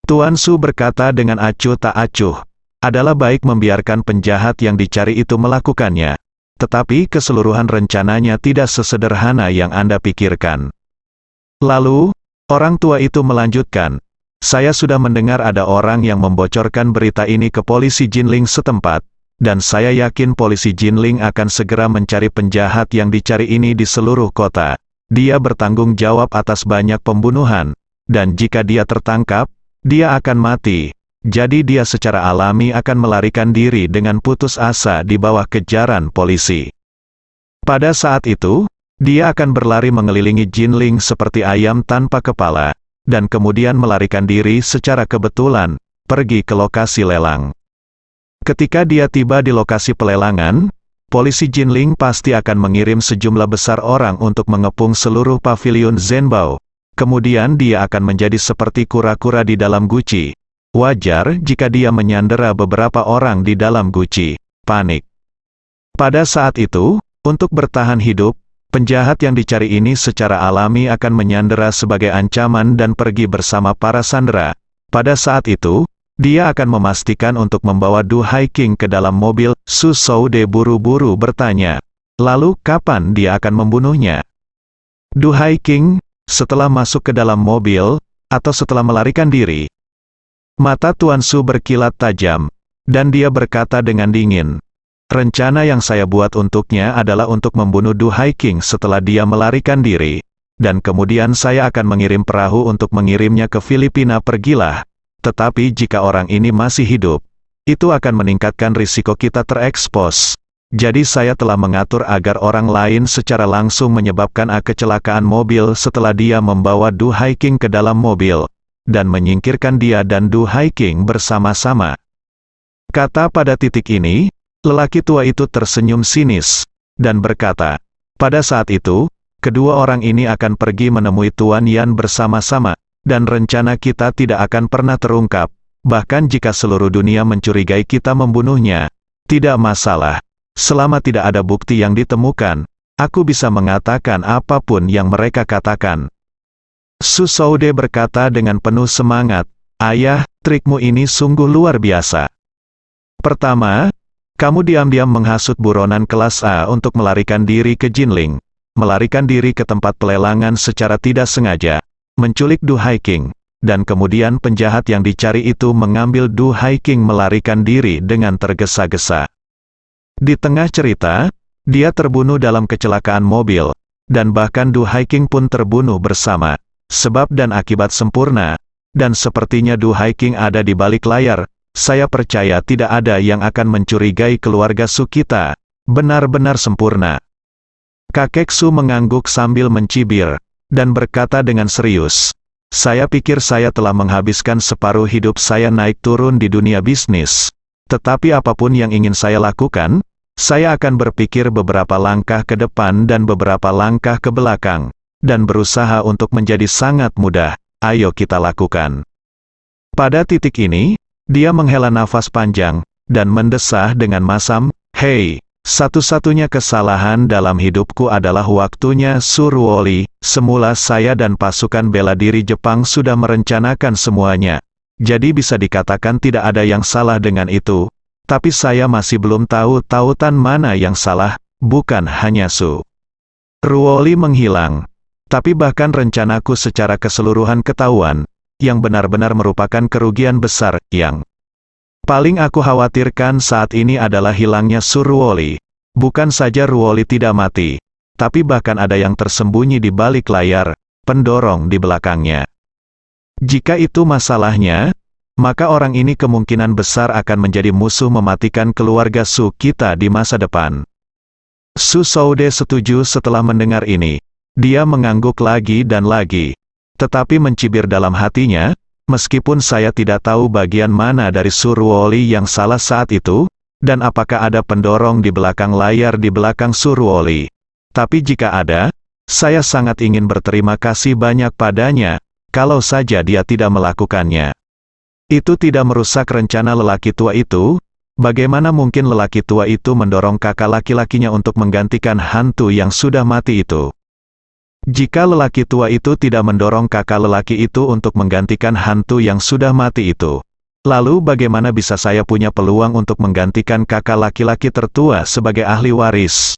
B: Tuan Su berkata dengan acuh tak acuh, "Adalah baik membiarkan penjahat yang dicari itu melakukannya. Tetapi keseluruhan rencananya tidak sesederhana yang Anda pikirkan." Lalu, orang tua itu melanjutkan, "Saya sudah mendengar ada orang yang membocorkan berita ini ke polisi Jinling setempat, dan saya yakin polisi Jinling akan segera mencari penjahat yang dicari ini di seluruh kota. Dia bertanggung jawab atas banyak pembunuhan, dan jika dia tertangkap, dia akan mati. Jadi dia secara alami akan melarikan diri dengan putus asa di bawah kejaran polisi. Pada saat itu, dia akan berlari mengelilingi Jinling seperti ayam tanpa kepala, dan kemudian melarikan diri secara kebetulan, pergi ke lokasi lelang. Ketika dia tiba di lokasi pelelangan, polisi Jinling pasti akan mengirim sejumlah besar orang untuk mengepung seluruh paviliun Zhenbao. Kemudian dia akan menjadi seperti kura-kura di dalam guci. Wajar jika dia menyandera beberapa orang di dalam guci. Panik. Pada saat itu, untuk bertahan hidup, penjahat yang dicari ini secara alami akan menyandera sebagai ancaman dan pergi bersama para sandera. Pada saat itu, dia akan memastikan untuk membawa Du Haiking ke dalam mobil. Su Zhoude buru-buru bertanya, "Lalu kapan dia akan membunuhnya?" Du Haiking, setelah masuk ke dalam mobil, atau setelah melarikan diri? Mata Tuan Su berkilat tajam, dan dia berkata dengan dingin, "Rencana yang saya buat untuknya adalah untuk membunuh Du Haiking setelah dia melarikan diri, dan kemudian saya akan mengirim perahu untuk mengirimnya ke Filipina. Pergilah. Tetapi jika orang ini masih hidup, itu akan meningkatkan risiko kita terekspos. Jadi saya telah mengatur agar orang lain secara langsung menyebabkan kecelakaan mobil setelah dia membawa Du Haiking ke dalam mobil, dan menyingkirkan dia dan Du Haiking bersama-sama." Kata pada titik ini, lelaki tua itu tersenyum sinis, dan berkata, "Pada saat itu, kedua orang ini akan pergi menemui Tuan Yan bersama-sama, dan rencana kita tidak akan pernah terungkap, bahkan jika seluruh dunia mencurigai kita membunuhnya. Tidak masalah. Selama tidak ada bukti yang ditemukan, aku bisa mengatakan apapun yang mereka katakan." Su Zhoude berkata dengan penuh semangat, "Ayah, trikmu ini sungguh luar biasa. Pertama, kamu diam-diam menghasut buronan kelas A untuk melarikan diri ke Jinling, melarikan diri ke tempat pelelangan secara tidak sengaja, menculik Du Haiking, dan kemudian penjahat yang dicari itu mengambil Du Haiking melarikan diri dengan tergesa-gesa. Di tengah cerita, dia terbunuh dalam kecelakaan mobil, dan bahkan Du Haiking pun terbunuh bersama. Sebab dan akibat sempurna, dan sepertinya Du Haiking ada di balik layar. Saya percaya tidak ada yang akan mencurigai keluarga Su kita. Benar-benar sempurna." Kakek Su mengangguk sambil mencibir, dan berkata dengan serius, "Saya pikir saya telah menghabiskan separuh hidup saya naik turun di dunia bisnis. Tetapi apapun yang ingin saya lakukan, saya akan berpikir beberapa langkah ke depan dan beberapa langkah ke belakang, dan berusaha untuk menjadi sangat mudah. Ayo kita lakukan." Pada titik ini, dia menghela nafas panjang, dan mendesah dengan masam, "Hei, Satu-satunya kesalahan dalam hidupku adalah waktunya Surwoli. Semula saya dan pasukan bela diri Jepang sudah merencanakan semuanya. Jadi bisa dikatakan tidak ada yang salah dengan itu. Tapi saya masih belum tahu tautan mana yang salah, bukan hanya Surwoli menghilang. Tapi bahkan rencanaku secara keseluruhan ketahuan, yang benar-benar merupakan kerugian besar. Yang paling aku khawatirkan saat ini adalah hilangnya Surwoli. Bukan saja Ruoli tidak mati, tapi bahkan ada yang tersembunyi di balik layar, pendorong di belakangnya. Jika itu masalahnya, maka orang ini kemungkinan besar akan menjadi musuh mematikan keluarga Su kita di masa depan. Su Soude setuju setelah mendengar ini. Dia mengangguk lagi dan lagi. Tetapi mencibir dalam hatinya, meskipun saya tidak tahu bagian mana dari Surwoli yang salah saat itu, dan apakah ada pendorong di belakang layar di belakang Surwoli. Tapi jika ada, saya sangat ingin berterima kasih banyak padanya, kalau saja dia tidak melakukannya. Itu tidak merusak rencana lelaki tua itu. Bagaimana mungkin lelaki tua itu mendorong kakak laki-lakinya untuk menggantikan hantu yang sudah mati itu? Jika lelaki tua itu tidak mendorong kakak lelaki itu untuk menggantikan hantu yang sudah mati itu, lalu bagaimana bisa saya punya peluang untuk menggantikan kakak laki-laki tertua sebagai ahli waris?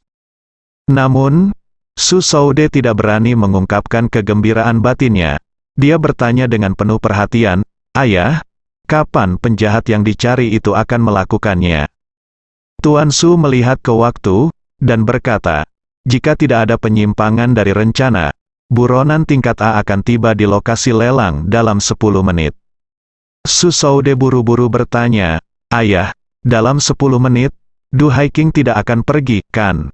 B: Namun, Su Soude tidak berani mengungkapkan kegembiraan batinnya. Dia bertanya dengan penuh perhatian, "Ayah, kapan penjahat yang dicari itu akan melakukannya?" Tuan Su melihat ke waktu, dan berkata, "Jika tidak ada penyimpangan dari rencana, buronan tingkat A akan tiba di lokasi lelang dalam 10 menit. Su Soude buru-buru bertanya, "Ayah, dalam 10 menit, Du Haiking tidak akan pergi, kan?"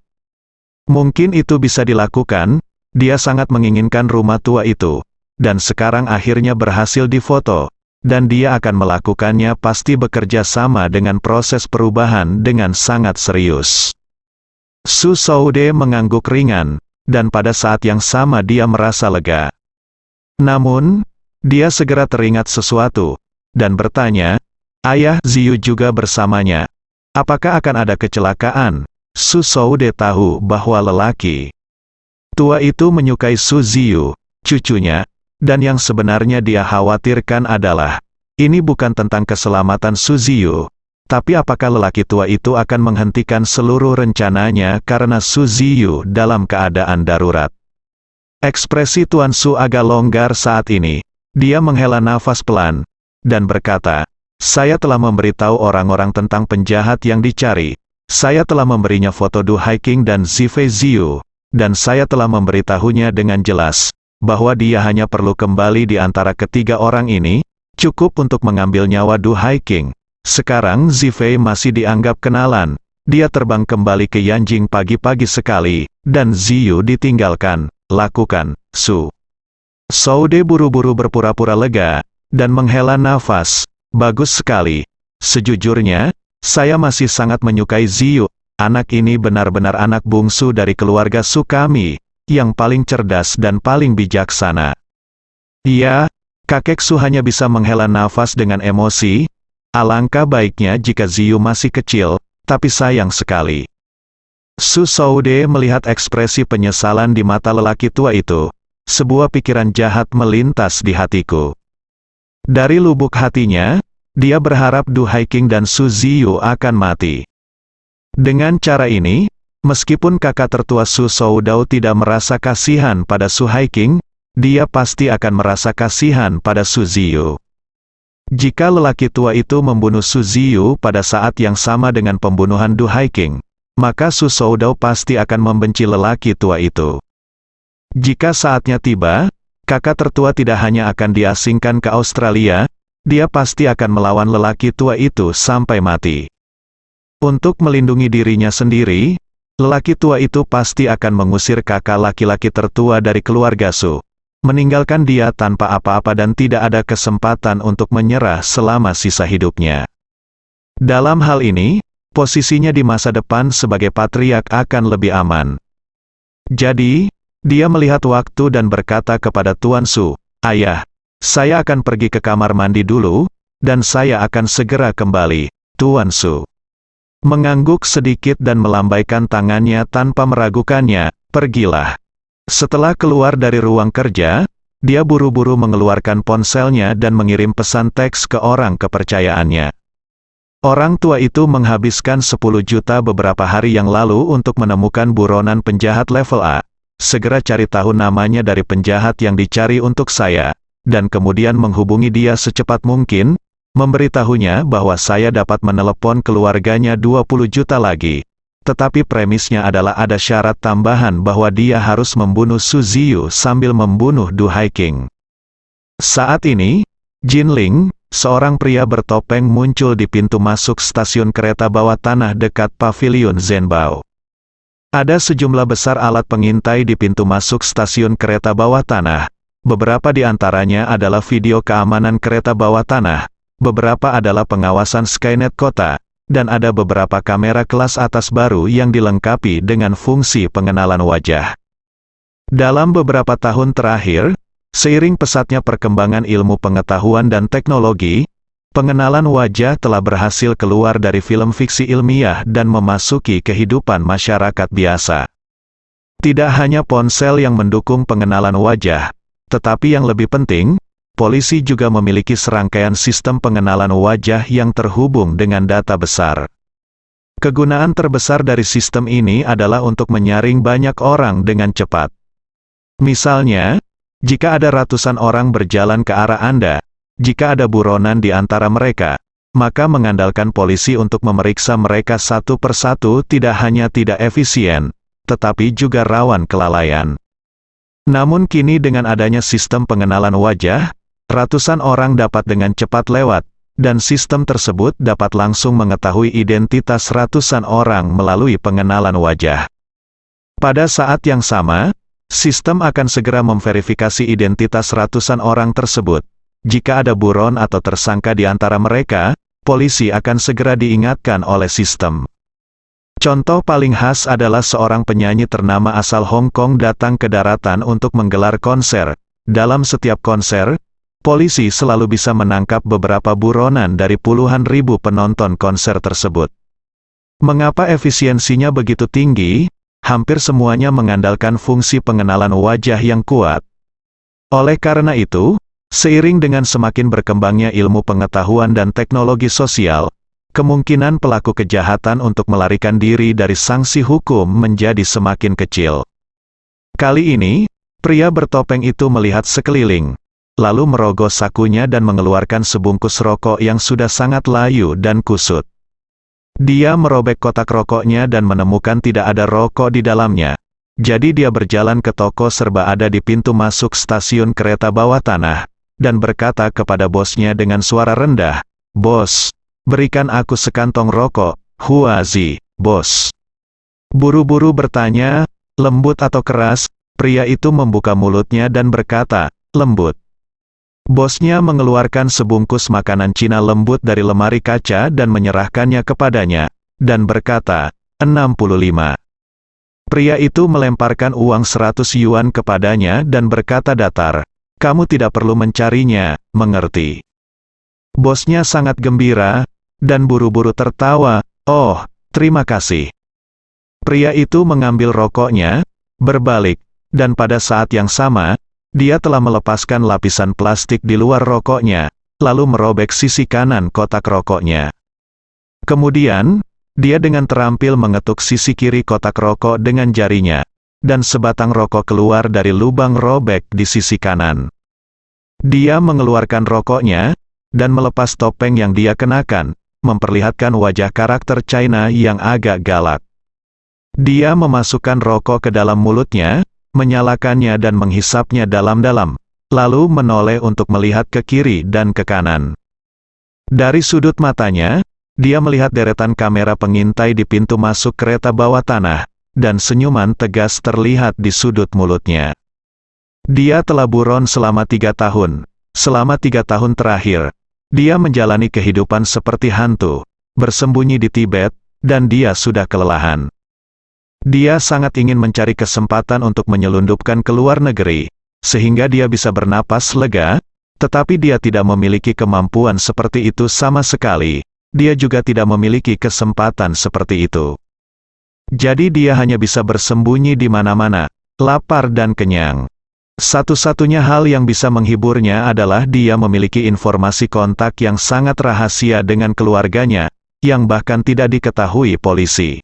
B: Mungkin itu bisa dilakukan, dia sangat menginginkan rumah tua itu, dan sekarang akhirnya berhasil difoto, dan dia akan melakukannya pasti bekerja sama dengan proses perubahan dengan sangat serius. Su Soude mengangguk ringan, dan pada saat yang sama dia merasa lega. Namun, dia segera teringat sesuatu, dan bertanya, "Ayah, Ziyu juga bersamanya. Apakah akan ada kecelakaan?" Su Soude tahu bahwa lelaki tua itu menyukai Su Ziyu, cucunya, dan yang sebenarnya dia khawatirkan adalah, ini bukan tentang keselamatan Su Ziyu, tapi apakah lelaki tua itu akan menghentikan seluruh rencananya karena Su Ziyu dalam keadaan darurat. Ekspresi Tuan Su agak longgar saat ini. Dia menghela nafas pelan, dan berkata, "Saya telah memberitahu orang-orang tentang penjahat yang dicari. Saya telah memberinya foto Du Haiking dan Zifei Ziyu, dan saya telah memberitahunya dengan jelas, bahwa dia hanya perlu kembali di antara ketiga orang ini, cukup untuk mengambil nyawa Du Haiking. Sekarang Zifei masih dianggap kenalan, dia terbang kembali ke Yanjing pagi-pagi sekali, dan Ziyu ditinggalkan. Lakukan." Su Soude buru-buru berpura-pura lega, dan menghela nafas. "Bagus sekali. Sejujurnya, saya masih sangat menyukai Ziyu. Anak ini benar-benar anak bungsu dari keluarga Su kami, yang paling cerdas dan paling bijaksana." "Iya," kakek Su hanya bisa menghela nafas dengan emosi. "Alangkah baiknya jika Ziyu masih kecil, tapi sayang sekali." Su Soude melihat ekspresi penyesalan di mata lelaki tua itu. Sebuah pikiran jahat melintas di hatiku. Dari lubuk hatinya, dia berharap Du Haiking dan Su Ziyu akan mati. Dengan cara ini, meskipun kakak tertua Su Soudao tidak merasa kasihan pada Su Haiking, dia pasti akan merasa kasihan pada Su Ziyu. Jika lelaki tua itu membunuh Su Ziyu pada saat yang sama dengan pembunuhan Du Haiking, maka Su Soudao pasti akan membenci lelaki tua itu. Jika saatnya tiba, kakak tertua tidak hanya akan diasingkan ke Australia, dia pasti akan melawan lelaki tua itu sampai mati. Untuk melindungi dirinya sendiri, lelaki tua itu pasti akan mengusir kakak laki-laki tertua dari keluarga Su, meninggalkan dia tanpa apa-apa dan tidak ada kesempatan untuk menyerah selama sisa hidupnya. Dalam hal ini, posisinya di masa depan sebagai patriark akan lebih aman. Jadi, dia melihat waktu dan berkata kepada Tuan Su, "Ayah, saya akan pergi ke kamar mandi dulu, dan saya akan segera kembali." Tuan Su Mengangguk sedikit dan melambaikan tangannya tanpa meragukannya, "Pergilah." Setelah keluar dari ruang kerja, dia buru-buru mengeluarkan ponselnya dan mengirim pesan teks ke orang kepercayaannya. Orang tua itu menghabiskan 10 juta beberapa hari yang lalu untuk menemukan buronan penjahat level A. Segera cari tahu namanya dari penjahat yang dicari untuk saya, dan kemudian menghubungi dia secepat mungkin, memberitahunya bahwa saya dapat menelepon keluarganya 20 juta lagi. Tetapi premisnya adalah ada syarat tambahan bahwa dia harus membunuh Su Ziyu sambil membunuh Du Haiking. Saat ini, Jin Ling, seorang pria bertopeng muncul di pintu masuk stasiun kereta bawah tanah dekat Pavilion Zhenbao. Ada sejumlah besar alat pengintai di pintu masuk stasiun kereta bawah tanah. Beberapa di antaranya adalah video keamanan kereta bawah tanah. Beberapa adalah pengawasan Skynet kota, dan ada beberapa kamera kelas atas baru yang dilengkapi dengan fungsi pengenalan wajah. Dalam beberapa tahun terakhir, seiring pesatnya perkembangan ilmu pengetahuan dan teknologi, pengenalan wajah telah berhasil keluar dari film fiksi ilmiah dan memasuki kehidupan masyarakat biasa. Tidak hanya ponsel yang mendukung pengenalan wajah, tetapi yang lebih penting, polisi juga memiliki serangkaian sistem pengenalan wajah yang terhubung dengan data besar. Kegunaan terbesar dari sistem ini adalah untuk menyaring banyak orang dengan cepat. Misalnya, jika ada ratusan orang berjalan ke arah Anda, jika ada buronan di antara mereka, maka mengandalkan polisi untuk memeriksa mereka satu persatu tidak hanya tidak efisien, tetapi juga rawan kelalaian. Namun kini dengan adanya sistem pengenalan wajah, ratusan orang dapat dengan cepat lewat, dan sistem tersebut dapat langsung mengetahui identitas ratusan orang melalui pengenalan wajah. Pada saat yang sama, sistem akan segera memverifikasi identitas ratusan orang tersebut. Jika ada buron atau tersangka di antara mereka, polisi akan segera diingatkan oleh sistem. Contoh paling khas adalah seorang penyanyi ternama asal Hong Kong datang ke daratan untuk menggelar konser. Dalam setiap konser, polisi selalu bisa menangkap beberapa buronan dari puluhan ribu penonton konser tersebut. Mengapa efisiensinya begitu tinggi? Hampir semuanya mengandalkan fungsi pengenalan wajah yang kuat. Oleh karena itu, seiring dengan semakin berkembangnya ilmu pengetahuan dan teknologi sosial, kemungkinan pelaku kejahatan untuk melarikan diri dari sanksi hukum menjadi semakin kecil. Kali ini, pria bertopeng itu melihat sekeliling, lalu merogoh sakunya dan mengeluarkan sebungkus rokok yang sudah sangat layu dan kusut. Dia merobek kotak rokoknya dan menemukan tidak ada rokok di dalamnya. Jadi dia berjalan ke toko serba ada di pintu masuk stasiun kereta bawah tanah, dan berkata kepada bosnya dengan suara rendah, "Bos, berikan aku sekantong rokok." "Huazi, bos." Buru-buru bertanya, "Lembut atau keras?" Pria itu membuka mulutnya dan berkata, "Lembut." Bosnya mengeluarkan sebungkus makanan Cina lembut dari lemari kaca dan menyerahkannya kepadanya, dan berkata, 65. Pria itu melemparkan uang 100 yuan kepadanya dan berkata datar, "Kamu tidak perlu mencarinya, mengerti?" Bosnya sangat gembira, dan buru-buru tertawa, "Oh, terima kasih." Pria itu mengambil rokoknya, berbalik, dan pada saat yang sama, dia telah melepaskan lapisan plastik di luar rokoknya, lalu merobek sisi kanan kotak rokoknya. Kemudian, dia dengan terampil mengetuk sisi kiri kotak rokok dengan jarinya, dan sebatang rokok keluar dari lubang robek di sisi kanan. Dia mengeluarkan rokoknya, dan melepas topeng yang dia kenakan, memperlihatkan wajah karakter China yang agak galak. Dia memasukkan rokok ke dalam mulutnya, menyalakannya dan menghisapnya dalam-dalam, lalu menoleh untuk melihat ke kiri dan ke kanan. Dari sudut matanya, dia melihat deretan kamera pengintai di pintu masuk kereta bawah tanah, dan senyuman tegas terlihat di sudut mulutnya. Dia telah buron selama 3 tahun. Selama 3 tahun terakhir, dia menjalani kehidupan seperti hantu, bersembunyi di Tibet, dan dia sudah kelelahan. Dia sangat ingin mencari kesempatan untuk menyelundupkan ke luar negeri, sehingga dia bisa bernapas lega, tetapi dia tidak memiliki kemampuan seperti itu sama sekali, dia juga tidak memiliki kesempatan seperti itu. Jadi dia hanya bisa bersembunyi di mana-mana, lapar dan kenyang. Satu-satunya hal yang bisa menghiburnya adalah dia memiliki informasi kontak yang sangat rahasia dengan keluarganya, yang bahkan tidak diketahui polisi.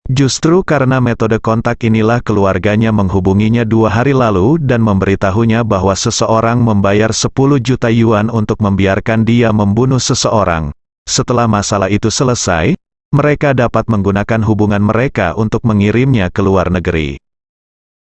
B: Justru karena metode kontak inilah keluarganya menghubunginya 2 hari lalu dan memberitahunya bahwa seseorang membayar 10 juta yuan untuk membiarkan dia membunuh seseorang. Setelah masalah itu selesai, mereka dapat menggunakan hubungan mereka untuk mengirimnya ke luar negeri.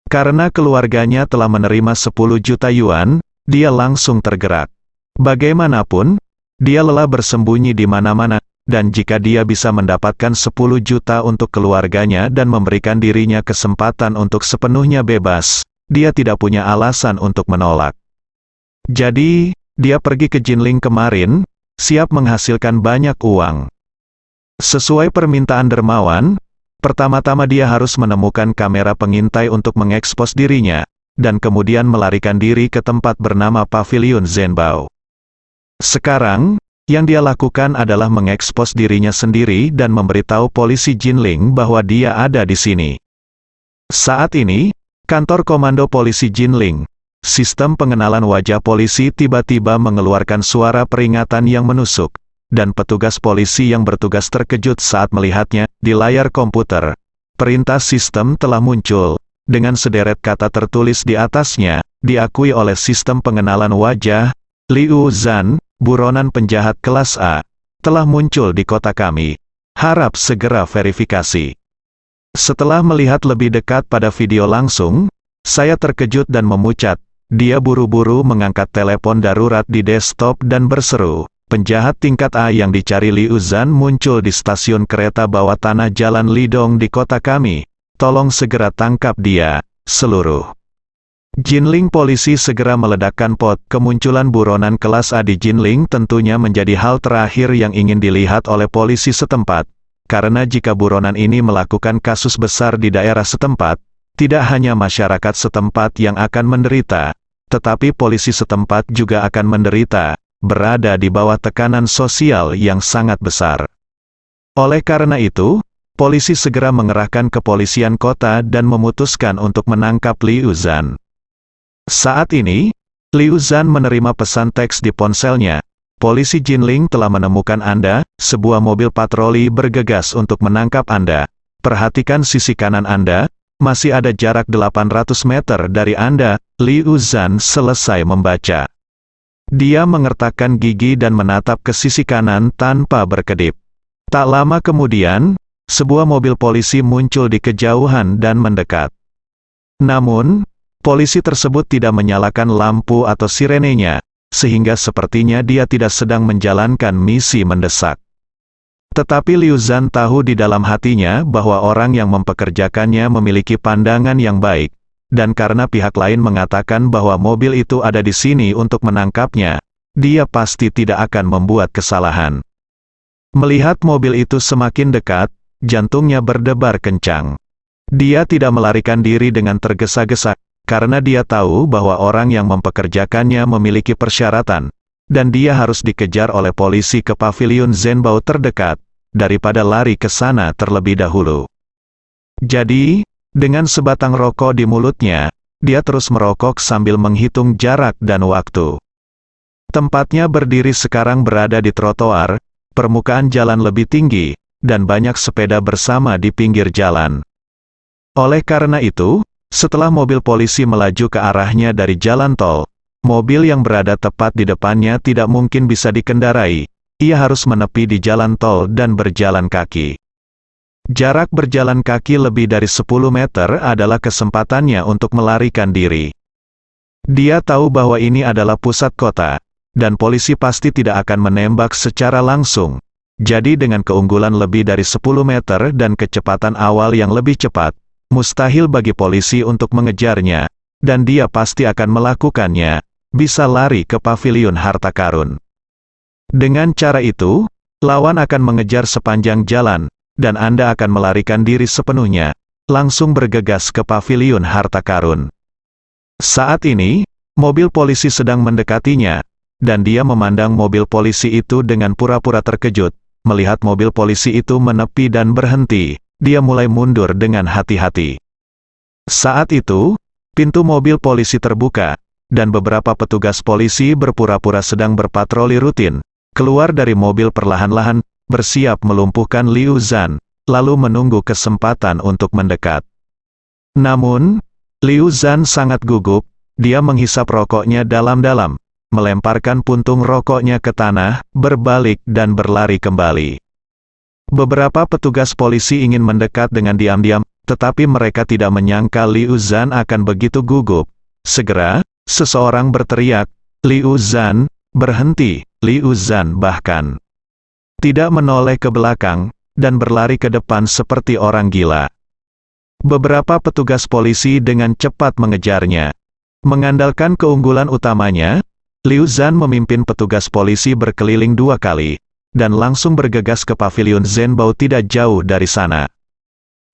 B: Karena keluarganya telah menerima 10 juta yuan, dia langsung tergerak. Bagaimanapun, dia lelah bersembunyi di mana-mana, dan jika dia bisa mendapatkan 10 juta untuk keluarganya dan memberikan dirinya kesempatan untuk sepenuhnya bebas, dia tidak punya alasan untuk menolak. Jadi, dia pergi ke Jinling kemarin, siap menghasilkan banyak uang. Sesuai permintaan dermawan, pertama-tama dia harus menemukan kamera pengintai untuk mengekspos dirinya, dan kemudian melarikan diri ke tempat bernama Pavilion Zhenbao. Sekarang, yang dia lakukan adalah mengekspos dirinya sendiri dan memberitahu polisi Jinling bahwa dia ada di sini. Saat ini, kantor komando polisi Jinling, sistem pengenalan wajah polisi tiba-tiba mengeluarkan suara peringatan yang menusuk, dan petugas polisi yang bertugas terkejut saat melihatnya di layar komputer. Perintah sistem telah muncul, dengan sederet kata tertulis di atasnya, diakui oleh sistem pengenalan wajah, Liu Zhan, buronan penjahat kelas A, telah muncul di kota kami. Harap segera verifikasi. Setelah melihat lebih dekat pada video langsung, saya terkejut dan memucat. Dia buru-buru mengangkat telepon darurat di desktop dan berseru, penjahat tingkat A yang dicari Liu Zhan muncul di stasiun kereta bawah tanah Jalan Lidong di kota kami. Tolong segera tangkap dia, seluruh. Jinling polisi segera meledakkan pot. Kemunculan buronan kelas A di Jinling tentunya menjadi hal terakhir yang ingin dilihat oleh polisi setempat. Karena jika buronan ini melakukan kasus besar di daerah setempat, tidak hanya masyarakat setempat yang akan menderita, tetapi polisi setempat juga akan menderita, berada di bawah tekanan sosial yang sangat besar. Oleh karena itu, polisi segera mengerahkan kepolisian kota dan memutuskan untuk menangkap Liu Zhan. Saat ini, Liu Zhan menerima pesan teks di ponselnya. Polisi Jinling telah menemukan Anda, sebuah mobil patroli bergegas untuk menangkap Anda. Perhatikan sisi kanan Anda, masih ada jarak 800 meter dari Anda. Liu Zhan selesai membaca. Dia mengertakkan gigi dan menatap ke sisi kanan tanpa berkedip. Tak lama kemudian, sebuah mobil polisi muncul di kejauhan dan mendekat. Namun, polisi tersebut tidak menyalakan lampu atau sirenenya, sehingga sepertinya dia tidak sedang menjalankan misi mendesak. Tetapi Liu Zhan tahu di dalam hatinya bahwa orang yang mempekerjakannya memiliki pandangan yang baik, dan karena pihak lain mengatakan bahwa mobil itu ada di sini untuk menangkapnya, dia pasti tidak akan membuat kesalahan. Melihat mobil itu semakin dekat, jantungnya berdebar kencang. Dia tidak melarikan diri dengan tergesa-gesa, karena dia tahu bahwa orang yang mempekerjakannya memiliki persyaratan, dan dia harus dikejar oleh polisi ke Pavilion Zhenbao terdekat, daripada lari ke sana terlebih dahulu. Jadi, dengan sebatang rokok di mulutnya, dia terus merokok sambil menghitung jarak dan waktu. Tempatnya berdiri sekarang berada di trotoar, permukaan jalan lebih tinggi, dan banyak sepeda bersama di pinggir jalan. Oleh karena itu, setelah mobil polisi melaju ke arahnya dari jalan tol, mobil yang berada tepat di depannya tidak mungkin bisa dikendarai. Ia harus menepi di jalan tol dan berjalan kaki. Jarak berjalan kaki lebih dari 10 meter adalah kesempatannya untuk melarikan diri. Dia tahu bahwa ini adalah pusat kota, dan polisi pasti tidak akan menembak secara langsung. Jadi dengan keunggulan lebih dari 10 meter dan kecepatan awal yang lebih cepat, mustahil bagi polisi untuk mengejarnya, dan dia pasti akan melakukannya, bisa lari ke Pavilion Harta Karun. Dengan cara itu, lawan akan mengejar sepanjang jalan, dan Anda akan melarikan diri sepenuhnya, langsung bergegas ke Pavilion Harta Karun. Saat ini, mobil polisi sedang mendekatinya, dan dia memandang mobil polisi itu dengan pura-pura terkejut, melihat mobil polisi itu menepi dan berhenti, dia mulai mundur dengan hati-hati. Saat itu, pintu mobil polisi terbuka, dan beberapa petugas polisi berpura-pura sedang berpatroli rutin, keluar dari mobil perlahan-lahan, bersiap melumpuhkan Liu Zhan, lalu menunggu kesempatan untuk mendekat. Namun, Liu Zhan sangat gugup, dia menghisap rokoknya dalam-dalam, melemparkan puntung rokoknya ke tanah, berbalik dan berlari kembali. Beberapa petugas polisi ingin mendekat dengan diam-diam, tetapi mereka tidak menyangka Liu Zhan akan begitu gugup. Segera, seseorang berteriak, "Liu Zhan, berhenti!" Liu Zhan bahkan tidak menoleh ke belakang, dan berlari ke depan seperti orang gila. Beberapa petugas polisi dengan cepat mengejarnya. Mengandalkan keunggulan utamanya, Liu Zhan memimpin petugas polisi berkeliling 2 kali, dan langsung bergegas ke pavilion Zhenbao tidak jauh dari sana.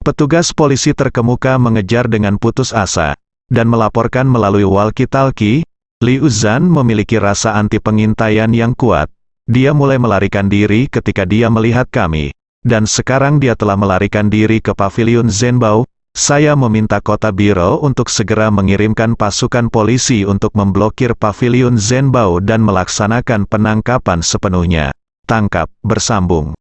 B: Petugas polisi terkemuka mengejar dengan putus asa, dan melaporkan melalui walkie-talkie, Liu Zhan memiliki rasa anti pengintaian yang kuat. Dia mulai melarikan diri ketika dia melihat kami, dan sekarang dia telah melarikan diri ke pavilion Zhenbao. Saya meminta kota Biro untuk segera mengirimkan pasukan polisi untuk memblokir pavilion Zhenbao dan melaksanakan penangkapan sepenuhnya. Tangkap, bersambung.